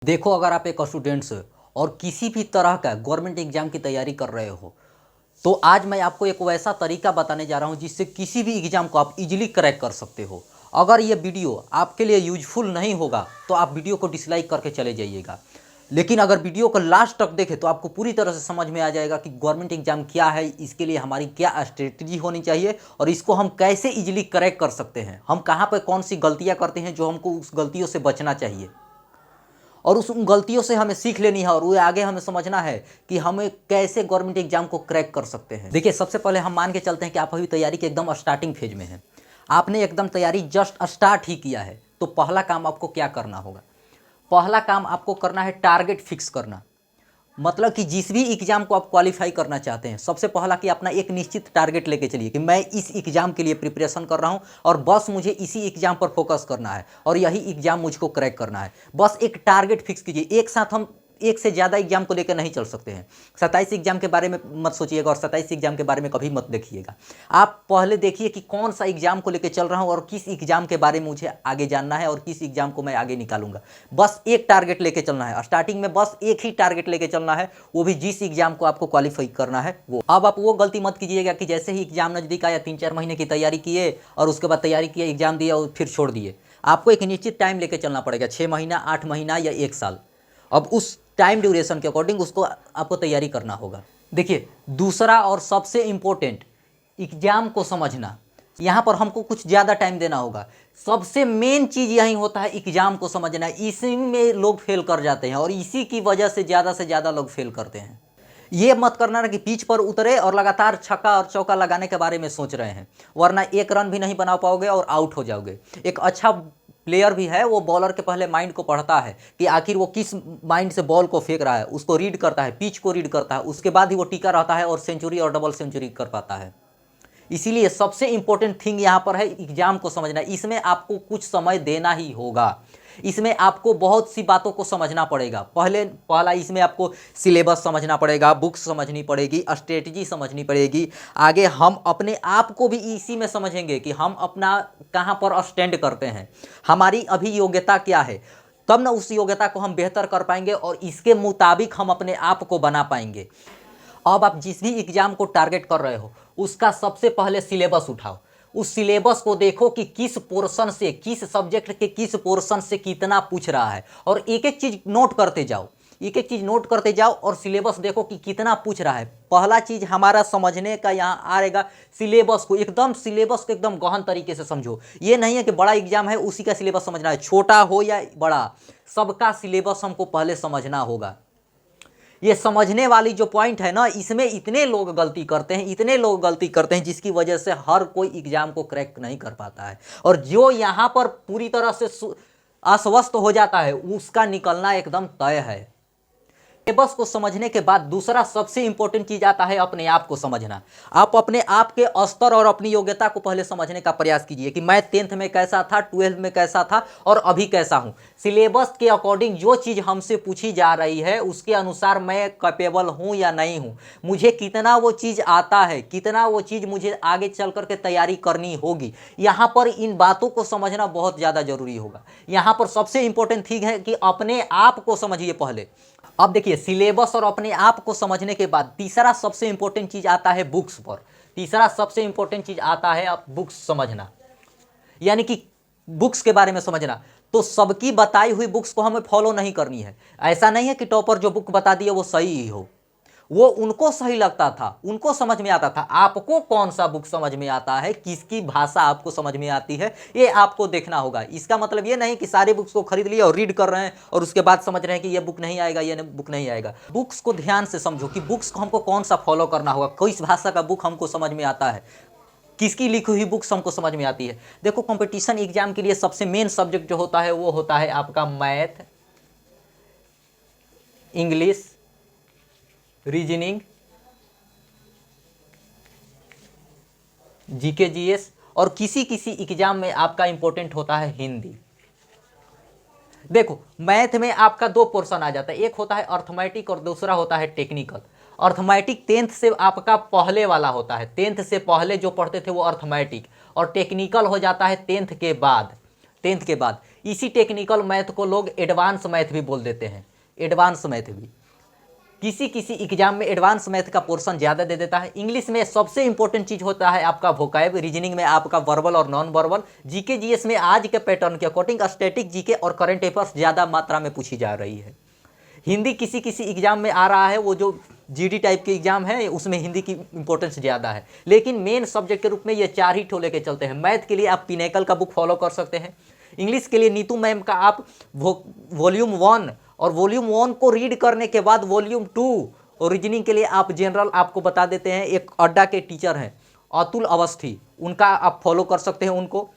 देखो, अगर आप एक स्टूडेंट्स हो और किसी भी तरह का गवर्नमेंट एग्जाम की तैयारी कर रहे हो, तो आज मैं आपको एक वैसा तरीका बताने जा रहा हूं जिससे किसी भी एग्जाम को आप इजीली क्रैक कर सकते हो। अगर ये वीडियो आपके लिए यूजफुल नहीं होगा तो आप वीडियो को डिसलाइक करके चले जाइएगा। लेकिन अगर वीडियो को लास्ट तक देखें तो आपको पूरी तरह से समझ में आ जाएगा कि गवर्नमेंट एग्जाम क्या है, इसके लिए हमारी क्या स्ट्रेटजी होनी चाहिए और इसको हम कैसे इजीली क्रैक कर सकते हैं। हम कहाँ पर कौन सी गलतियाँ करते हैं जो हमको उस गलतियों से बचना चाहिए और उस उन गलतियों से हमें सीख लेनी है और वो आगे हमें समझना है कि हमें कैसे गवर्नमेंट एग्जाम को क्रैक कर सकते हैं। देखिए, सबसे पहले हम मान के चलते हैं कि आप अभी तैयारी के एकदम स्टार्टिंग फेज में हैं। आपने एकदम तैयारी जस्ट स्टार्ट ही किया है, तो पहला काम आपको क्या करना होगा? पहला काम आपको करना है टारगेट फिक्स करना। मतलब कि जिस भी एग्जाम को आप क्वालिफाई करना चाहते हैं, सबसे पहला कि अपना एक निश्चित टारगेट लेके चलिए कि मैं इस एग्जाम के लिए प्रिपरेशन कर रहा हूं और बस मुझे इसी एग्जाम पर फोकस करना है और यही एग्जाम मुझको क्रैक करना है। बस एक टारगेट फिक्स कीजिए। एक साथ हम एक से ज़्यादा एग्जाम को लेकर नहीं चल सकते हैं। 27 एग्जाम के बारे में मत सोचिएगा और 27 एग्जाम के बारे में कभी मत देखिएगा। आप पहले देखिए कि कौन सा एग्जाम को लेकर चल रहा हूँ और किस एग्जाम के बारे में मुझे आगे जानना है और किस एग्जाम को मैं आगे निकालूंगा। बस एक टारगेट लेके चलना है। स्टार्टिंग में बस एक ही टारगेट लेके चलना है, वो भी जिस एग्जाम को आपको क्वालिफाई करना है वो। अब आप वो गलती मत कीजिएगा कि जैसे ही एग्जाम नज़दीक आया 3-4 महीने की तैयारी किए और उसके बाद तैयारी किए, एग्जाम दिया और फिर छोड़ दिए। आपको एक निश्चित टाइम लेके चलना पड़ेगा, 6 महीना, 8 महीना या 1 साल। अब उस टाइम ड्यूरेशन के अकॉर्डिंग उसको आपको तैयारी करना होगा। देखिए, दूसरा और सबसे इम्पोर्टेंट, एग्जाम को समझना। यहाँ पर हमको कुछ ज़्यादा टाइम देना होगा। सबसे मेन चीज़ यही होता है एग्जाम को समझना। इसी में लोग फेल कर जाते हैं और इसी की वजह से ज़्यादा लोग फेल करते हैं। ये मत करना ना कि पिच पर उतरे और लगातार छक्का और चौका लगाने के बारे में सोच रहे हैं, वरना एक रन भी नहीं बना पाओगे और आउट हो जाओगे। एक अच्छा प्लेयर भी है, वो बॉलर के पहले माइंड को पढ़ता है कि आखिर वो किस माइंड से बॉल को फेंक रहा है, उसको रीड करता है, पिच को रीड करता है, उसके बाद ही वो टिका रहता है और सेंचुरी और डबल सेंचुरी कर पाता है। इसीलिए सबसे इंपॉर्टेंट थिंग यहाँ पर है एग्जाम को समझना। इसमें आपको कुछ समय देना ही होगा। इसमें आपको बहुत सी बातों को समझना पड़ेगा। पहला इसमें आपको सिलेबस समझना पड़ेगा, बुक्स समझनी पड़ेगी, स्ट्रेटजी समझनी पड़ेगी। आगे हम अपने आप को भी इसी में समझेंगे कि हम अपना कहाँ पर स्टैंड करते हैं, हमारी अभी योग्यता क्या है, तब ना उस योग्यता को हम बेहतर कर पाएंगे और इसके मुताबिक हम अपने आप को बना पाएंगे। अब आप जिस भी एग्जाम को टारगेट कर रहे हो उसका सबसे पहले सिलेबस उठाओ। उस सिलेबस को देखो कि किस पोर्शन से, किस सब्जेक्ट के किस पोर्शन से कितना पूछ रहा है और एक एक चीज़ नोट करते जाओ। एक एक चीज़ नोट करते जाओ और सिलेबस देखो कि कितना पूछ रहा है। पहला चीज़ हमारा समझने का यहाँ आएगा, सिलेबस को एकदम गहन तरीके से समझो। ये नहीं है कि बड़ा एग्जाम है उसी का सिलेबस समझना है, छोटा हो या बड़ा, सबका सिलेबस हमको पहले समझना होगा। ये समझने वाली जो पॉइंट है ना, इसमें इतने लोग गलती करते हैं जिसकी वजह से हर कोई एग्जाम को क्रैक नहीं कर पाता है और जो यहाँ पर पूरी तरह से अस्वस्थ हो जाता है उसका निकलना एकदम तय है। सिलेबस को समझने के बाद दूसरा सबसे इंपॉर्टेंट चीज आता है अपने आप को समझना। आप अपने आप के स्तर और अपनी योग्यता को पहले समझने का प्रयास कीजिए कि मैं 10th में कैसा था, 12th में कैसा था और अभी कैसा हूं। सिलेबस के अकॉर्डिंग जो चीज हमसे पूछी जा रही है उसके अनुसार मैं कैपेबल हूं या नहीं हूं, मुझे कितना वो चीज आता है, कितना वो चीज मुझे आगे चल करके तैयारी करनी होगी। यहाँ पर इन बातों को समझना बहुत ज़्यादा जरूरी होगा। यहाँ पर सबसे इंपॉर्टेंट थिंग है कि अपने आप को समझिए पहले। अब देखिए, सिलेबस और अपने आप को समझने के बाद तीसरा सबसे इंपॉर्टेंट चीज आता है बुक्स पर। तीसरा सबसे इंपॉर्टेंट चीज आता है अब बुक्स समझना, यानी कि बुक्स के बारे में समझना। तो सबकी बताई हुई बुक्स को हमें फॉलो नहीं करनी है। ऐसा नहीं है कि टॉपर जो बुक बता दिए वो सही ही हो, वो उनको सही लगता था, उनको समझ में आता था। आपको कौन सा बुक समझ में आता है, किसकी भाषा आपको समझ में आती है, ये आपको देखना होगा। इसका मतलब ये नहीं कि सारे बुक्स को खरीद लिया और रीड कर रहे हैं और उसके बाद समझ रहे हैं कि ये बुक नहीं आएगा, ये बुक नहीं आएगा। बुक्स को ध्यान से समझो कि बुक्स को हमको कौन सा फॉलो करना होगा, किस भाषा का बुक हमको समझ में आता है, किसकी लिखी हुई बुक्स हमको समझ में आती है। देखो, कंपटीशन एग्जाम के लिए सबसे मेन सब्जेक्ट जो होता है वो होता है आपका math, English, reasoning, GK GS और किसी किसी एग्जाम में आपका इंपॉर्टेंट होता है हिंदी। देखो, मैथ में आपका 2 पोर्शन आ जाता है, एक होता है अर्थमेटिक और दूसरा होता है टेक्निकल। अर्थमेटिक 10th से आपका पहले वाला होता है, 10th से पहले जो पढ़ते थे वो अर्थमेटिक, और टेक्निकल हो जाता है 10th के बाद। इसी टेक्निकल मैथ को लोग एडवांस मैथ भी बोल देते हैं, एडवांस मैथ भी। किसी किसी एग्जाम में एडवांस मैथ का पोर्शन ज़्यादा दे देता है। इंग्लिश में सबसे इंपॉर्टेंट चीज़ होता है आपका वोकैब, रीजनिंग में आपका वर्बल और नॉन वर्बल, जीके जीएस में आज के पैटर्न के अकॉर्डिंग स्टैटिक जीके और करंट अफेयर्स ज़्यादा मात्रा में पूछी जा रही है। हिंदी किसी किसी एग्जाम में आ रहा है, वो जो जीडी टाइप के एग्जाम है उसमें हिंदी की इंपॉर्टेंस ज़्यादा है, लेकिन मेन सब्जेक्ट के रूप में ये 4 ही ठो लेके चलते हैं। मैथ के लिए आप पिनेकल का बुक फॉलो कर सकते हैं, इंग्लिश के लिए नीतू मैम का आप वॉल्यूम 1 और वॉल्यूम 1 को रीड करने के बाद वॉल्यूम 2, और रीजनिंग के लिए आप जनरल आपको बता देते हैं, एक अड्डा के टीचर हैं अतुल अवस्थी, उनका आप फॉलो कर सकते हैं उनको।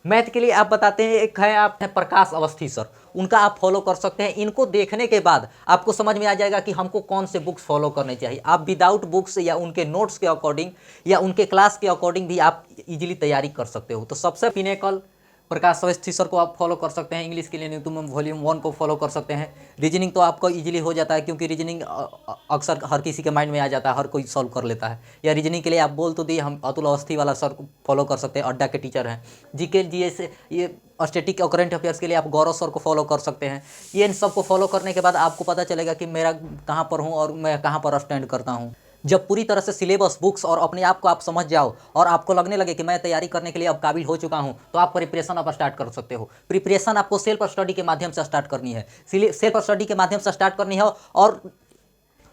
मैथ के लिए आप बताते हैं एक है आप है प्रकाश अवस्थी सर, उनका आप फॉलो कर सकते हैं। इनको देखने के बाद आपको समझ में आ जाएगा कि हमको कौन से बुक्स फॉलो करने चाहिए। आप विदाउट बुक्स या उनके नोट्स के अकॉर्डिंग या उनके क्लास के अकॉर्डिंग भी आप इजीली तैयारी कर सकते हो। तो सबसे पिनेकल प्रकाश अवस्थी सर को आप फॉलो कर सकते हैं। इंग्लिश के लिए नीतू मैम वॉल्यूम 1 को फॉलो कर सकते हैं। रीजनिंग तो आपको इजीली हो जाता है, क्योंकि रीजनिंग अक्सर हर किसी के माइंड में आ जाता है, हर कोई सॉल्व कर लेता है। या रीजनिंग के लिए आप बोल तो दिए, हम अतुल अवस्थी वाला सर को फॉलो कर सकते हैं, अड्डा के टीचर हैं। जीके जीएस ये स्टैटिक और करंट अफेयर्स के लिए आप गौरव सर को फॉलो कर सकते हैं। ये इन सब को फॉलो करने के बाद आपको पता चलेगा कि मेरा कहाँ पर हूँ और मैं कहाँ पर स्टैंड करता हूँ। जब पूरी तरह से सिलेबस, बुक्स और अपने आप को आप समझ जाओ और आपको लगने लगे कि मैं तैयारी करने के लिए अब काबिल हो चुका हूं, तो आप प्रिपरेशन अब स्टार्ट कर सकते हो। प्रिपरेशन आपको सेल्फ स्टडी के माध्यम से स्टार्ट करनी है, सेल्फ स्टडी के माध्यम से स्टार्ट करनी है।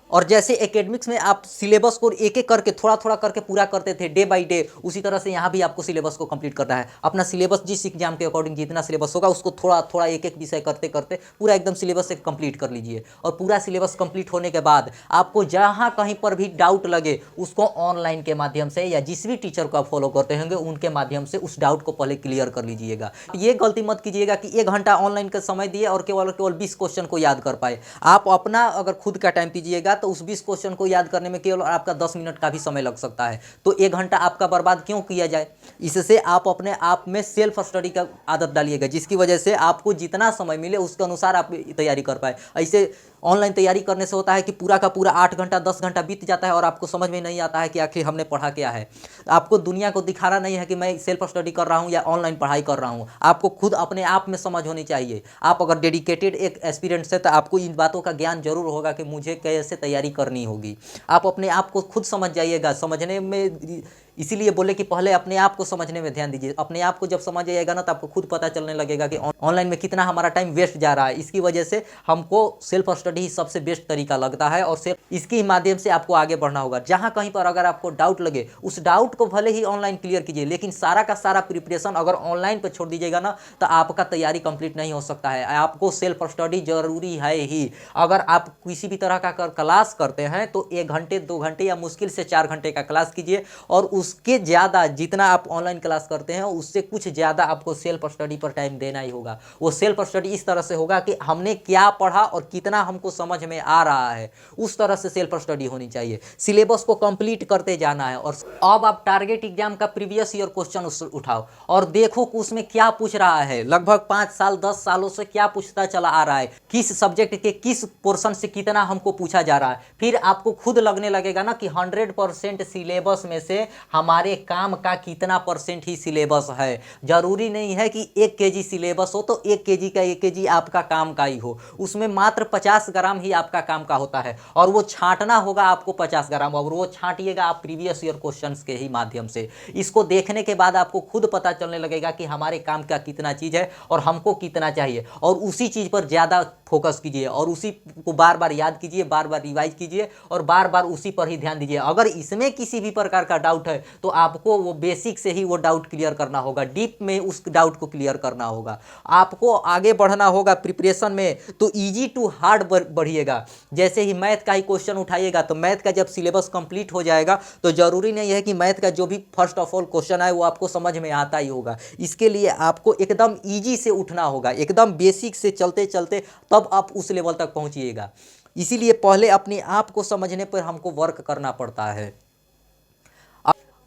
और जैसे एकेडमिक्स में आप सिलेबस को एक एक करके थोड़ा थोड़ा करके पूरा करते थे डे बाय डे, उसी तरह से यहाँ भी आपको सिलेबस को कंप्लीट करना है। अपना सिलेबस जिस एग्जाम के अकॉर्डिंग जितना सिलेबस होगा उसको थोड़ा थोड़ा एक एक विषय करते करते पूरा एकदम सिलेबस से कंप्लीट कर लीजिए। और पूरा सिलेबस कंप्लीट होने के बाद आपको जहाँ कहीं पर भी डाउट लगे उसको ऑनलाइन के माध्यम से या जिस भी टीचर को आप फॉलो करते होंगे उनके माध्यम से उस डाउट को पहले क्लियर कर लीजिएगा। ये गलती मत कीजिएगा कि 1 घंटा ऑनलाइन का समय दिए और केवल 20 क्वेश्चन को याद कर पाए। आप अपना अगर खुद का टाइम दीजिएगा तो उस 20 क्वेश्चन को याद करने में केवल आपका 10 मिनट का भी समय लग सकता है। तो 1 घंटा आपका बर्बाद क्यों किया जाए। इससे आप अपने आप में सेल्फ स्टडी का आदत डालिएगा, जिसकी वजह से आपको जितना समय मिले उसके अनुसार आप तैयारी कर पाए। ऐसे ऑनलाइन तैयारी करने से होता है कि पूरा का पूरा 8 घंटा 10 घंटा बीत जाता है और आपको समझ में नहीं आता है कि आखिर हमने पढ़ा क्या है। आपको दुनिया को दिखाना नहीं है कि मैं सेल्फ स्टडी कर रहा हूँ या ऑनलाइन पढ़ाई कर रहा हूँ। आपको खुद अपने आप में समझ होनी चाहिए। आप अगर डेडिकेटेड एक एस्पिरेंट है तो आपको इन बातों का ज्ञान जरूर होगा कि मुझे कैसे तैयारी करनी होगी। आप अपने आप को खुद समझ जाइएगा। समझने में इसीलिए बोले कि पहले अपने आप को समझने में ध्यान दीजिए। अपने आप को जब समझ जाइएगा ना तो आपको खुद पता चलने लगेगा कि ऑनलाइन में कितना हमारा टाइम वेस्ट जा रहा है। इसकी वजह से हमको सेल्फ स्टडी ही सबसे बेस्ट तरीका लगता है और इसके माध्यम से आपको आगे बढ़ना होगा। जहाँ कहीं पर अगर आपको डाउट लगे उस डाउट को भले ही ऑनलाइन क्लियर कीजिए, लेकिन सारा का सारा प्रिपरेशन अगर ऑनलाइन पर छोड़ दीजिएगा ना तो आपका तैयारी कंप्लीट नहीं हो सकता है। आपको सेल्फ स्टडी जरूरी है ही। अगर आप किसी भी तरह का क्लास करते हैं तो 1 घंटे 2 घंटे या मुश्किल से 4 घंटे का क्लास कीजिए, और उसके ज़्यादा जितना आप ऑनलाइन क्लास करते हैं उससे कुछ ज़्यादा आपको सेल्फ स्टडी पर टाइम देना ही होगा। वो सेल्फ स्टडी इस तरह से होगा कि हमने क्या पढ़ा और कितना हमको समझ में आ रहा है, उस तरह से सेल्फ स्टडी होनी चाहिए। सिलेबस को कंप्लीट करते जाना है। और अब आप टारगेट एग्जाम का प्रीवियस ईयर क्वेश्चन उठाओ और देखो कि उसमें क्या पूछ रहा है। लगभग 5 साल 10 सालों से क्या पूछता चला आ रहा है, किस सब्जेक्ट के किस पोर्शन से कितना हमको पूछा जा रहा है। फिर आपको खुद लगने लगेगा ना कि 100% सिलेबस में से हमारे काम का कितना % ही सिलेबस है। जरूरी नहीं है कि 1 kg सिलेबस हो तो 1 kg का 1 kg आपका काम का ही हो। उसमें मात्र 50 ग्राम ही आपका काम का होता है और वो छांटना होगा आपको 50 ग्राम, और वो छांटिएगा आप प्रीवियस ईयर क्वेश्चंस के ही माध्यम से। इसको देखने के बाद आपको खुद पता चलने लगेगा कि हमारे काम का कितना चीज़ है और हमको कितना चाहिए, और उसी चीज़ पर ज़्यादा फोकस कीजिए और उसी को बार बार याद कीजिए, बार बार रिवाइज कीजिए और बार बार उसी पर ही ध्यान दीजिए। अगर इसमें किसी भी प्रकार का डाउट है तो आपको वो बेसिक से ही वो डाउट क्लियर करना होगा, डीप में उस डाउट को क्लियर करना होगा। आपको आगे बढ़ना होगा प्रिपरेशन में तो इजी टू हार्ड बढ़िएगा। जैसे ही मैथ का ही क्वेश्चन उठाइएगा तो मैथ का जब सिलेबस कंप्लीट हो जाएगा तो जरूरी नहीं है कि मैथ का जो भी फर्स्ट ऑफ ऑल क्वेश्चन आए वो आपको समझ में आता ही होगा। इसके लिए आपको एकदम ईजी से उठना होगा, एकदम बेसिक से चलते चलते तब आप उस लेवल तक पहुंचिएगा। इसीलिए पहले अपने आप को समझने पर हमको वर्क करना पड़ता है।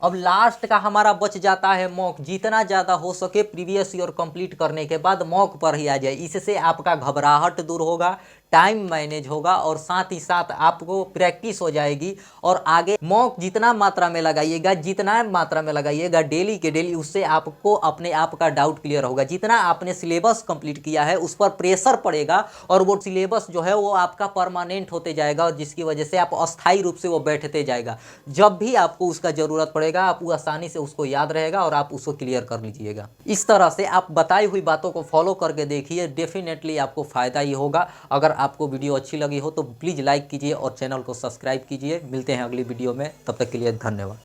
अब लास्ट का हमारा बच जाता है मॉक। जितना ज़्यादा हो सके प्रीवियस ईयर कंप्लीट करने के बाद मॉक पर ही आ जाए। इससे आपका घबराहट दूर होगा, टाइम मैनेज होगा और साथ ही साथ आपको प्रैक्टिस हो जाएगी। और आगे मॉक जितना मात्रा में लगाइएगा डेली के डेली, उससे आपको अपने आप का डाउट क्लियर होगा। जितना आपने सिलेबस कंप्लीट किया है उस पर प्रेशर पड़ेगा और वो सिलेबस जो है वो आपका परमानेंट होते जाएगा, और जिसकी वजह से आप अस्थायी रूप से वो बैठते जाएगा। जब भी आपको उसका ज़रूरत पड़ेगा आप वो आसानी से उसको याद रहेगा और आप उसको क्लियर कर लीजिएगा। इस तरह से आप बताई हुई बातों को फॉलो करके देखिए, डेफिनेटली आपको फ़ायदा ही होगा। अगर आपको वीडियो अच्छी लगी हो तो प्लीज़ लाइक कीजिए और चैनल को सब्सक्राइब कीजिए। मिलते हैं अगली वीडियो में, तब तक के लिए धन्यवाद।